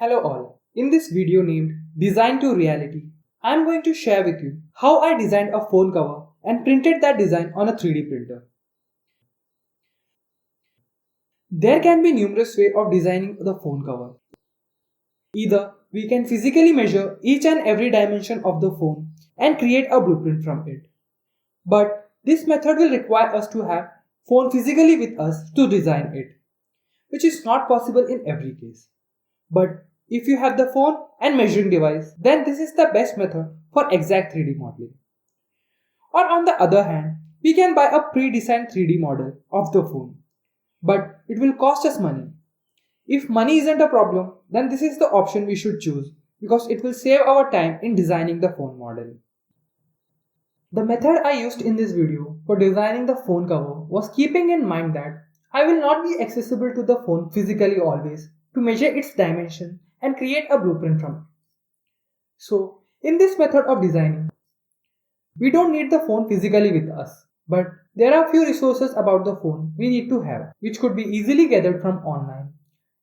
Hello all. In this video named Design to Reality, I am going to share with you how I designed a phone cover and printed that design on a 3D printer. There can be numerous ways of designing the phone cover. Either we can physically measure each and every dimension of the phone and create a blueprint from it. But this method will require us to have phone physically with us to design it, which is not possible in every case. But if you have the phone and measuring device, then this is the best method for exact 3D modeling. Or on the other hand, we can buy a pre-designed 3D model of the phone, but it will cost us money. If money isn't a problem, then this is the option we should choose because it will save our time in designing the phone model. The method I used in this video for designing the phone cover was keeping in mind that I will not be accessible to the phone physically always to measure its dimension and create a blueprint from it. So, in this method of designing, we don't need the phone physically with us, but there are few resources about the phone we need to have, which could be easily gathered from online.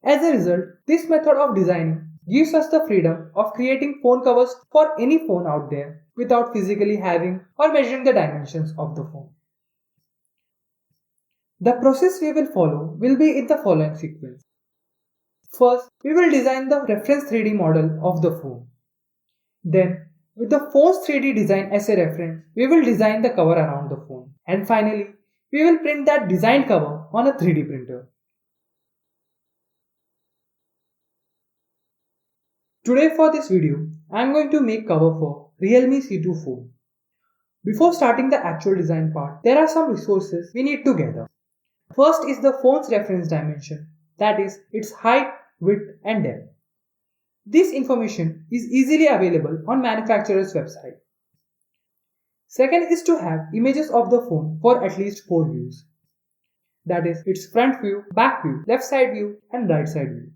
As a result, this method of designing gives us the freedom of creating phone covers for any phone out there without physically having or measuring the dimensions of the phone. The process we will follow will be in the following sequence. First, we will design the reference 3D model of the phone. Then, with the phone's 3D design as a reference, we will design the cover around the phone. And finally, we will print that designed cover on a 3D printer. Today for this video, I am going to make cover for Realme C2 phone. Before starting the actual design part, there are some resources we need to gather. First is the phone's reference dimension, that is its height, width and depth. This information is easily available on manufacturer's website. Second is to have images of the phone for at least 4 views. That is its front view, back view, left side view and right side view.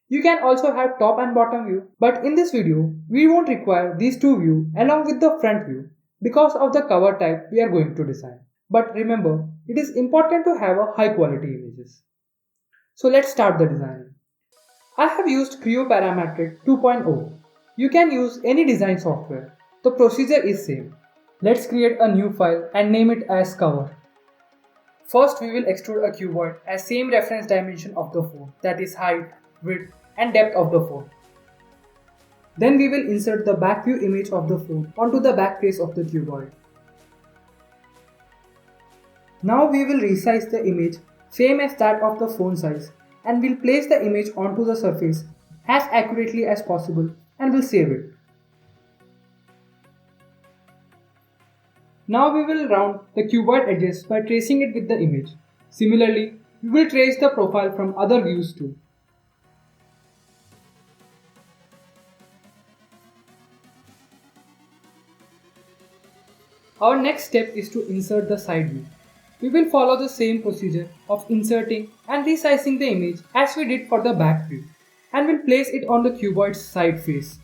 You can also have top and bottom view, but in this video, we won't require these two views along with the front view because of the cover type we are going to design. But remember, it is important to have a high quality images. So let's start the design. I have used Creo Parametric 2.0. You can use any design software. The procedure is same. Let's create a new file and name it as cover. First we will extrude a cuboid as same reference dimension of the phone, that is height, width and depth of the phone. Then we will insert the back view image of the phone onto the back face of the cuboid. Now we will resize the image same as that of the phone size and we'll place the image onto the surface as accurately as possible and we'll save it. Now we will round the cuboid edges by tracing it with the image. Similarly, we will trace the profile from other views too. Our next step is to insert the side view. We will follow the same procedure of inserting and resizing the image as we did for the back view and will place it on the cuboid's side face.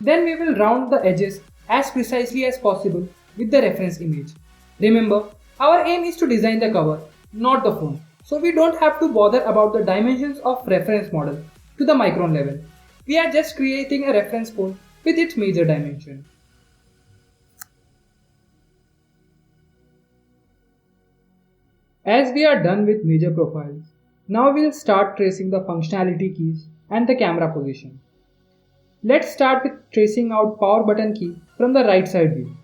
Then we will round the edges as precisely as possible with the reference image. Remember, our aim is to design the cover, not the phone. So we don't have to bother about the dimensions of reference model to the micron level. We are just creating a reference phone with its major dimension. As we are done with major profiles, now we'll start tracing the functionality keys and the camera position. Let's start with tracing out power button key from the right side view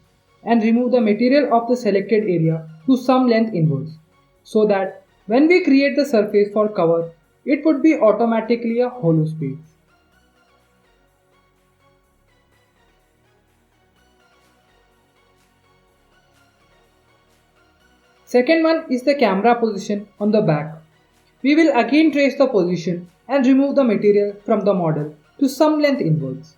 and remove the material of the selected area to some length inwards so that when we create the surface for cover, it would be automatically a hollow space. Second one is the camera position on the back. We will again trace the position and remove the material from the model to some length inwards.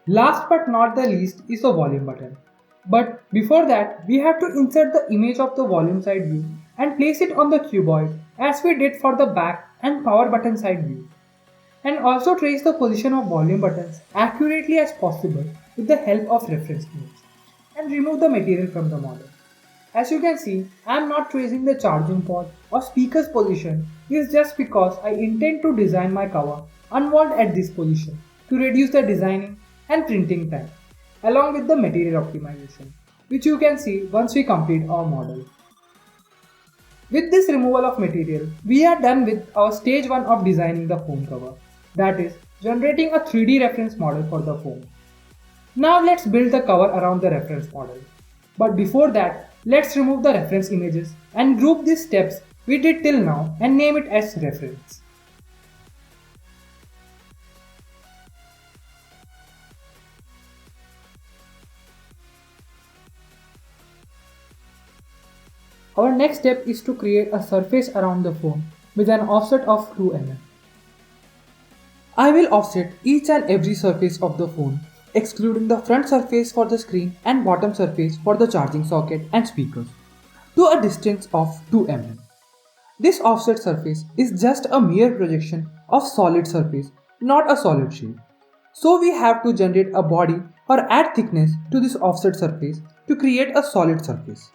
Last but not the least is the volume button. But before that, we have to insert the image of the volume side view and place it on the cuboid as we did for the back and power button side view. And also trace the position of volume buttons accurately as possible with the help of reference nodes and remove the material from the model. As you can see, I am not tracing the charging port or speaker's position is just because I intend to design my cover unwalled at this position to reduce the designing and printing time along with the material optimization, which you can see once we complete our model. With this removal of material, we are done with our stage 1 of designing the phone cover, that is, generating a 3D reference model for the phone. Now let's build the cover around the reference model. But before that, let's remove the reference images and group these steps we did till now and name it as reference. Our next step is to create a surface around the phone with an offset of 2 mm. I will offset each and every surface of the phone, excluding the front surface for the screen and bottom surface for the charging socket and speakers, to a distance of 2 mm. This offset surface is just a mere projection of solid surface, not a solid shape. So we have to generate a body or add thickness to this offset surface to create a solid surface.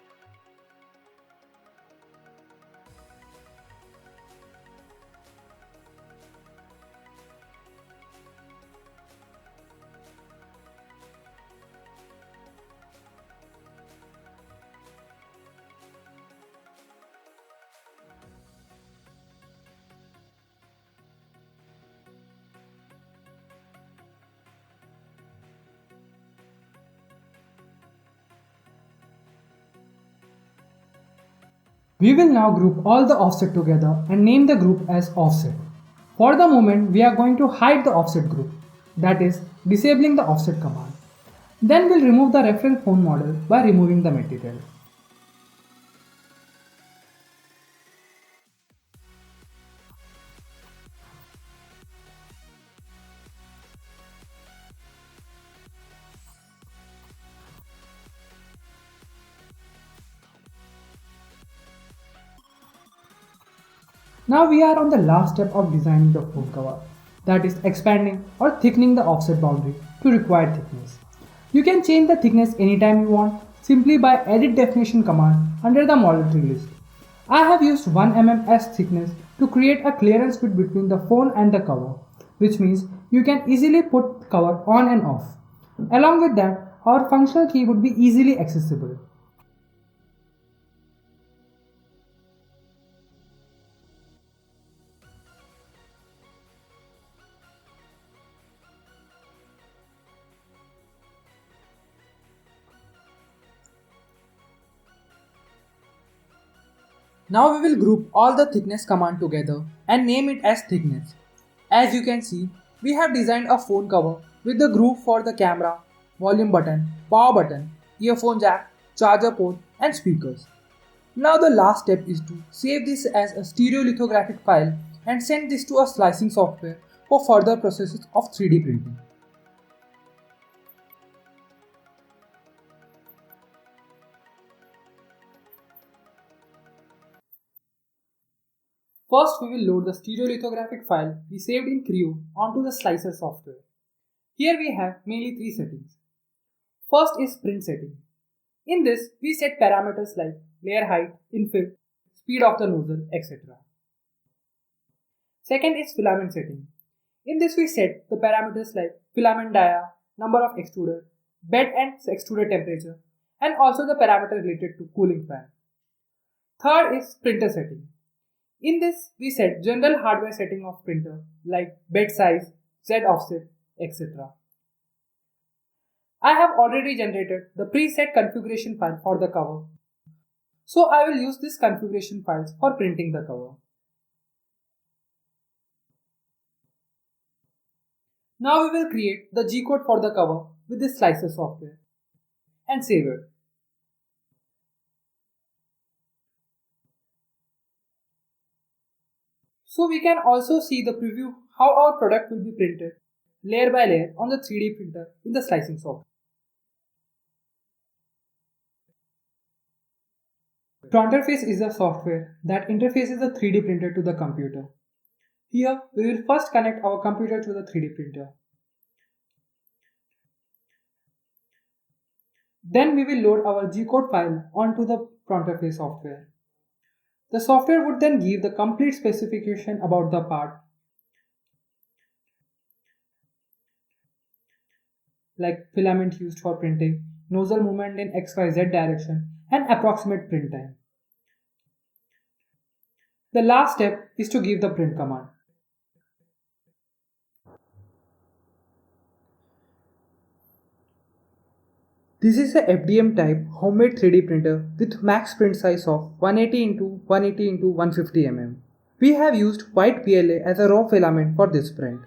We will now group all the offset together and name the group as offset. For the moment, we are going to hide the offset group, that is, disabling the offset command. Then we'll remove the reference phone model by removing the material. Now we are on the last step of designing the phone cover, that is expanding or thickening the offset boundary to required thickness. You can change the thickness anytime you want simply by edit definition command under the model tree list. I have used 1 mm as thickness to create a clearance fit between the phone and the cover, which means you can easily put cover on and off. Along with that, our functional key would be easily accessible. Now we will group all the thickness command together and name it as thickness. As you can see, we have designed a phone cover with the group for the camera, volume button, power button, earphone jack, charger port and speakers. Now the last step is to save this as a stereolithographic file and send this to a slicing software for further processes of 3D printing. First, we will load the stereolithographic file we saved in Creo onto the slicer software. Here we have mainly three settings. First is print setting. In this, we set parameters like layer height, infill, speed of the nozzle, etc. Second is filament setting. In this, we set the parameters like filament dia, number of extruder, bed and extruder temperature, and also the parameter related to cooling fan. Third is printer setting. In this, we set general hardware setting of printer like bed size, Z offset, etc. I have already generated the preset configuration file for the cover. So I will use this configuration files for printing the cover. Now we will create the G-code for the cover with this slicer software and save it. So we can also see the preview how our product will be printed layer by layer on the 3D printer in the slicing software. Pronterface is a software that interfaces the 3D printer to the computer. Here, we will first connect our computer to the 3D printer. Then we will load our G-code file onto the Pronterface software. The software would then give the complete specification about the part, like filament used for printing, nozzle movement in XYZ direction, and approximate print time. The last step is to give the print command. This is a FDM type homemade 3D printer with max print size of 180 x 180 x 150 mm. We have used white PLA as a raw filament for this print.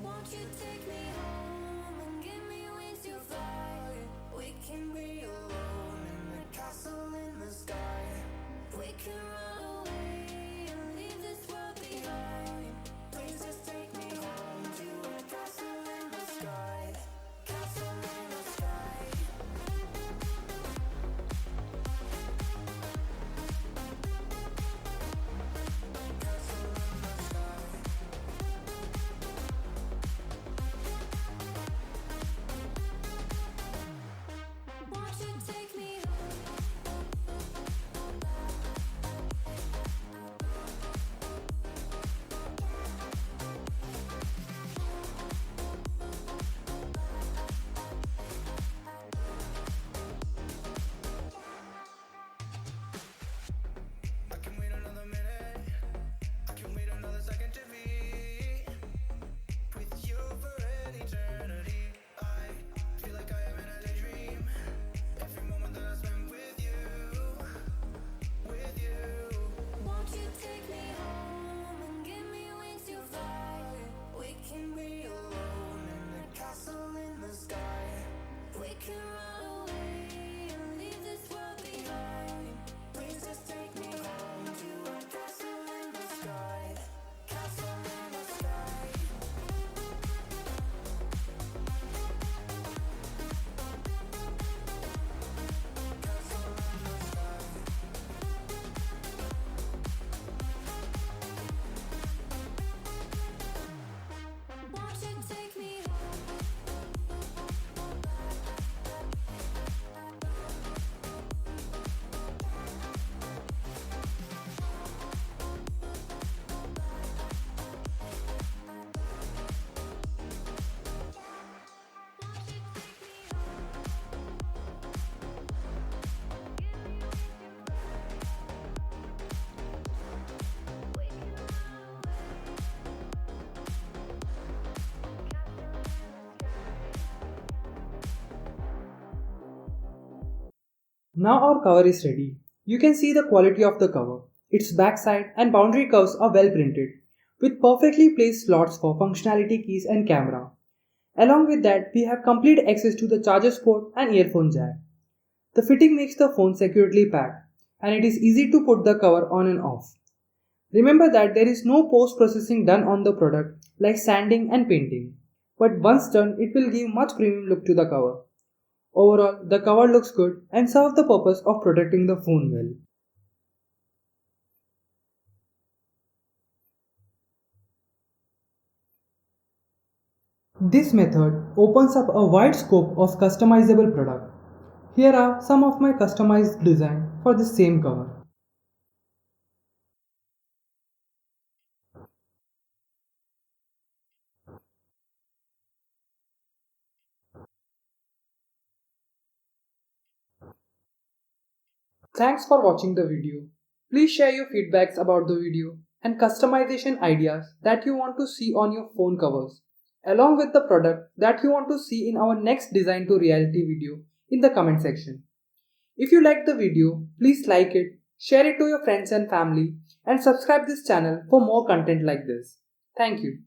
Won't you take me home and give me wings to fly? We can be alone in the castle in the sky. We can run away and leave this world behind. Please just take me home to a castle in the sky. Castle in the sky. Castle in the sky. Won't you take me I can wait another minute. I can wait another second to be with you for an eternity. I feel like I am in a daydream. Every moment that I spend with you, with you. Won't you take me home and give me wings to fly? We can be alone in the castle in the sky. We can run away and leave this world behind. Please just take me home to a castle in the sky. Castle in the sky. Castle in the sky. Won't you take me Now our cover is ready. You can see the quality of the cover. Its backside and boundary curves are well printed, with perfectly placed slots for functionality keys and camera. Along with that, we have complete access to the charger port and earphone jack. The fitting makes the phone securely packed, and it is easy to put the cover on and off. Remember that there is no post-processing done on the product like sanding and painting, but once done, it will give much premium look to the cover. Overall, the cover looks good and serves the purpose of protecting the phone well. This method opens up a wide scope of customizable product. Here are some of my customized design for the same cover. Thanks for watching the video. Please share your feedbacks about the video and customization ideas that you want to see on your phone covers, along with the product that you want to see in our next design to reality video in the comment section. If you liked the video, please like it, share it to your friends and family, and subscribe this channel for more content like this. Thank you.